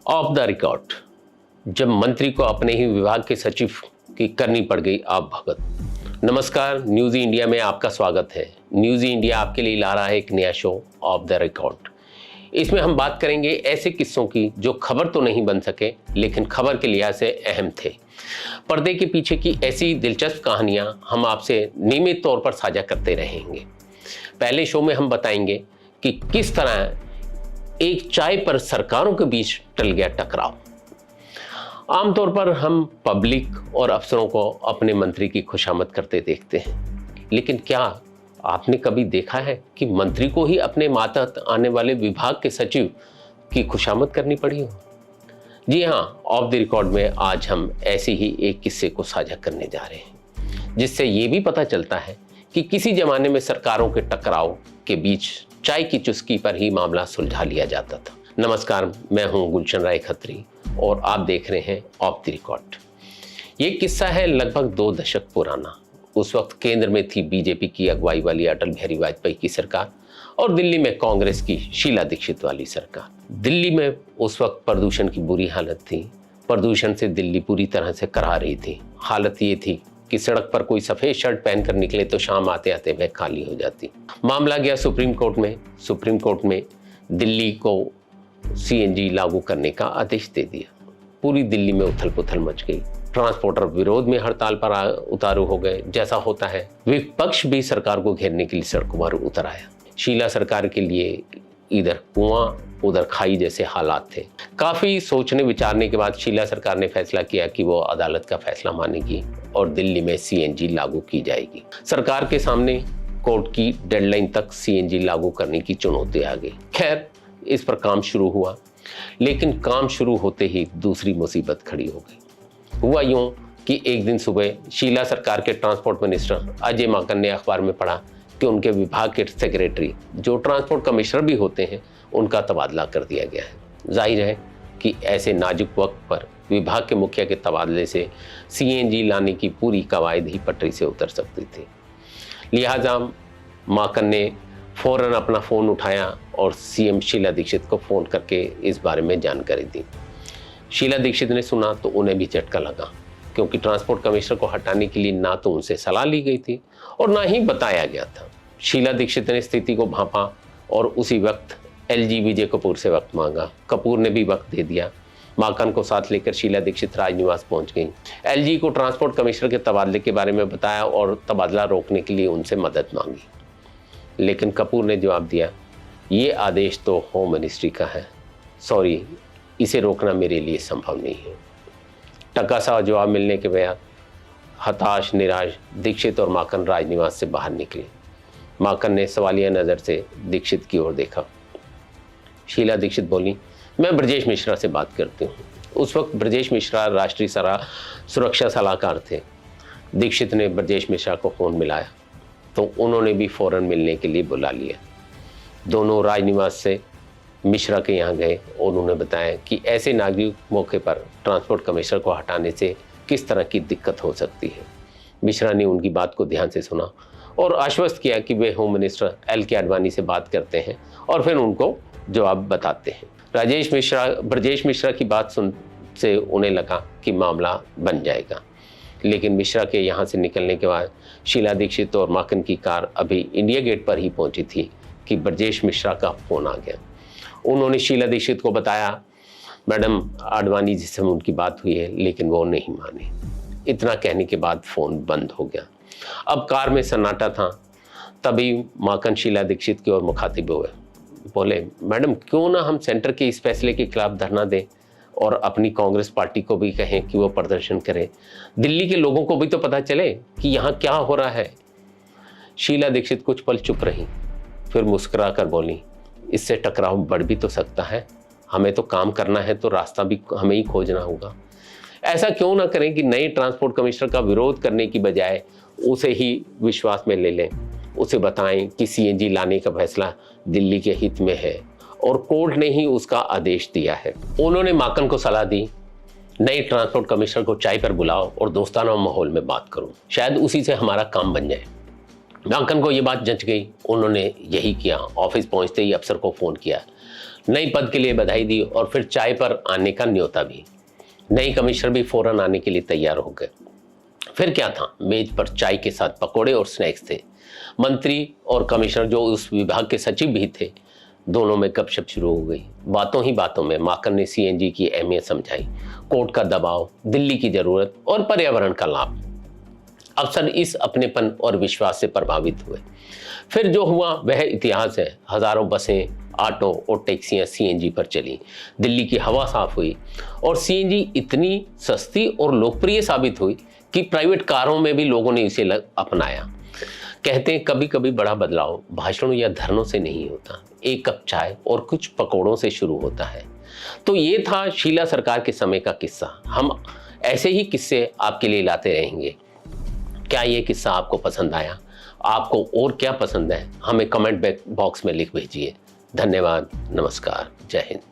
Of the record, जब मंत्री को अपने ही विभाग के सचिव की करनी पड़ गई आप भगत। नमस्कार, न्यूज़ इंडिया में आपका स्वागत है। न्यूज़ इंडिया आपके लिए ला रहा है एक नया शो ऑफ द रिकॉर्ड। इसमें हम बात करेंगे ऐसे किस्सों की जो खबर तो नहीं बन सके लेकिन खबर के लिहाज से अहम थे। पर्दे के पीछे की ऐसी दिलचस्प कहानियां हम आपसे नियमित तौर पर साझा करते रहेंगे। पहले शो में हम बताएंगे कि किस तरह एक चाय पर सरकारों के बीच टल गया टकराव। आमतौर पर हम पब्लिक और अफसरों को अपने मंत्री की खुशामद करते देखते हैं, लेकिन क्या आपने कभी देखा है कि मंत्री को ही अपने मातहत आने वाले विभाग के सचिव की खुशामद करनी पड़ी हो? जी हाँ, ऑफ द रिकॉर्ड में आज हम ऐसे ही एक किस्से को साझा करने जा रहे हैं, जिससे ये भी पता चलता है कि किसी जमाने में सरकारों के टकराव के बीच चाय की चुस्की पर ही मामला सुलझा लिया जाता था। नमस्कार, मैं हूं गुलशन राय खत्री और आप देख रहे हैं ऑफ द रिकॉर्ड। ये किस्सा है लगभग 2 दशक पुराना। उस वक्त केंद्र में थी बीजेपी की अगुवाई वाली अटल बिहारी वाजपेयी की सरकार और दिल्ली में कांग्रेस की शीला दीक्षित वाली सरकार। दिल्ली में उस वक्त प्रदूषण की बुरी हालत थी। प्रदूषण से दिल्ली पूरी तरह से करा रही थी। हालत ये थी कि सड़क पर कोई सफ़ेद शर्ट पहनकर निकले तो शाम आते आते वह खाली हो जाती। मामला गया सुप्रीम कोर्ट में। सुप्रीम कोर्ट में दिल्ली को सीएनजी लागू करने का आदेश दे दिया। पूरी दिल्ली में उथल पुथल मच गई। ट्रांसपोर्टर विरोध में हड़ताल पर उतारू हो गए। जैसा होता है, विपक्ष भी सरकार को घेरने के लिए सड़कों पर उतर आया। शीला सरकार के लिए इधर कुआं उधर खाई जैसे हालात थे। काफी सोचने विचारने के बाद शीला सरकार ने फैसला किया कि वो अदालत का फैसला मानेगी और दिल्ली में सीएनजी लागू की जाएगी। सरकार के सामने कोर्ट की डेडलाइन तक सीएनजी लागू करने की चुनौती आ गई। खैर, इस पर काम शुरू हुआ, लेकिन काम शुरू होते ही दूसरी मुसीबत खड़ी हो गई। हुआ यूं कि एक दिन सुबह शीला सरकार के ट्रांसपोर्ट मिनिस्टर अजय माकन ने अखबार में पढ़ा कि उनके विभाग के सेक्रेटरी, जो ट्रांसपोर्ट कमिश्नर भी होते हैं, उनका तबादला कर दिया गया है। जाहिर है कि ऐसे नाजुक वक्त पर विभाग के मुखिया के तबादले से सीएनजी लाने की पूरी कवायद ही पटरी से उतर सकती थी। लिहाजा माकन ने फौरन अपना फ़ोन उठाया और सीएम शीला दीक्षित को फ़ोन करके इस बारे में जानकारी दी। शीला दीक्षित ने सुना तो उन्हें भी झटका लगा, क्योंकि ट्रांसपोर्ट कमिश्नर को हटाने के लिए ना तो उनसे सलाह ली गई थी और ना ही बताया गया था। शीला दीक्षित ने स्थिति को भांपा और उसी वक्त एलजी विजय कपूर से वक्त मांगा। कपूर ने भी वक्त दे दिया। माकन को साथ लेकर शीला दीक्षित राजनिवास पहुंच गई। एलजी को ट्रांसपोर्ट कमिश्नर के तबादले के बारे में बताया और तबादला रोकने के लिए उनसे मदद मांगी, लेकिन कपूर ने जवाब दिया, ये आदेश तो होम मिनिस्ट्री का है, सॉरी, इसे रोकना मेरे लिए संभव नहीं है। टका सा जवाब मिलने के बाद हताश निराश दीक्षित और माकन राजनिवास से बाहर निकले। माकन ने सवालिया नज़र से दीक्षित की ओर देखा। शीला दीक्षित बोली, मैं ब्रजेश मिश्रा से बात करती हूँ। उस वक्त ब्रजेश मिश्रा राष्ट्रीय सुरक्षा सलाहकार थे। दीक्षित ने ब्रजेश मिश्रा को फ़ोन मिलाया तो उन्होंने भी फ़ौरन मिलने के लिए बुला लिया। दोनों राजनिवास से मिश्रा के यहाँ गए और उन्होंने बताया कि ऐसे नाजुक मौके पर ट्रांसपोर्ट कमिश्नर को हटाने से किस तरह की दिक्कत हो सकती है। मिश्रा ने उनकी बात को ध्यान से सुना और आश्वस्त किया कि वे होम मिनिस्टर एल.के. आडवाणी से बात करते हैं और फिर उनको जवाब बताते हैं। ब्रजेश मिश्रा की बात सुन से उन्हें लगा कि मामला बन जाएगा, लेकिन मिश्रा के यहाँ से निकलने के बाद शीला दीक्षित और माकन की कार अभी इंडिया गेट पर ही पहुंची थी कि ब्रजेश मिश्रा का फ़ोन आ गया। उन्होंने शीला दीक्षित को बताया, मैडम आडवाणी जी से उनकी बात हुई है, लेकिन वो नहीं माने। इतना कहने के बाद फ़ोन बंद हो गया। अब कार में सन्नाटा था। तभी माकन शीला दीक्षित की ओर मुखातिब हुए। बोले, मैडम, क्यों ना हम सेंटर के इस फैसले के खिलाफ धरना दें और अपनी कांग्रेस पार्टी को भी कहें कि वो प्रदर्शन करे। दिल्ली के लोगों को भी तो पता चले कि यहाँ क्या हो रहा है। शीला दीक्षित कुछ पल चुप रही, फिर मुस्कुरा कर बोली, इससे टकराव बढ़ भी तो सकता है। हमें तो काम करना है तो रास्ता भी हमें ही खोजना होगा। ऐसा क्यों ना करें कि नए ट्रांसपोर्ट कमिश्नर का विरोध करने की बजाय उसे ही विश्वास में ले लें। उसे बताएं कि सीएनजी लाने का फैसला दिल्ली के हित में है और कोर्ट ने ही उसका आदेश दिया है। उन्होंने माकन को सलाह दी, नए ट्रांसपोर्ट कमिश्नर को चाय पर बुलाओ और दोस्ताना माहौल में बात करो, शायद उसी से हमारा काम बन जाए। माकन को ये बात जंच गई। उन्होंने यही किया। ऑफिस पहुंचते ही अफसर को फ़ोन किया। नई पद के लिए बधाई दी और फिर चाय पर आने का न्योता भी। नई कमिश्नर भी फौरन आने के लिए तैयार हो गए। फिर क्या था, मेज पर चाय के साथ पकोड़े और स्नैक्स थे। मंत्री और कमिश्नर जो उस विभाग के सचिव भी थे, दोनों में गपशप शुरू हो गई। बातों ही बातों में माकन ने सीएनजी की अहमियत समझाई, कोर्ट का दबाव, दिल्ली की जरूरत और पर्यावरण का लाभ। अफसर इस अपनेपन और विश्वास से प्रभावित हुए। फिर जो हुआ वह इतिहास है। हजारों बसें, ऑटो और टैक्सियां सीएनजी पर चली, दिल्ली की हवा साफ हुई और सीएनजी इतनी सस्ती और लोकप्रिय साबित हुई कि प्राइवेट कारों में भी लोगों ने इसे अपनाया। कहते हैं कभी कभी बड़ा बदलाव भाषणों या धरनों से नहीं होता, एक कप चाय और कुछ पकौड़ों से शुरू होता है। तो ये था शीला सरकार के समय का किस्सा। हम ऐसे ही किस्से आपके लिए लाते रहेंगे। क्या ये किस्सा आपको पसंद आया? आपको और क्या पसंद है, हमें कमेंट बॉक्स में लिख भेजिए। धन्यवाद, नमस्कार, जय हिंद।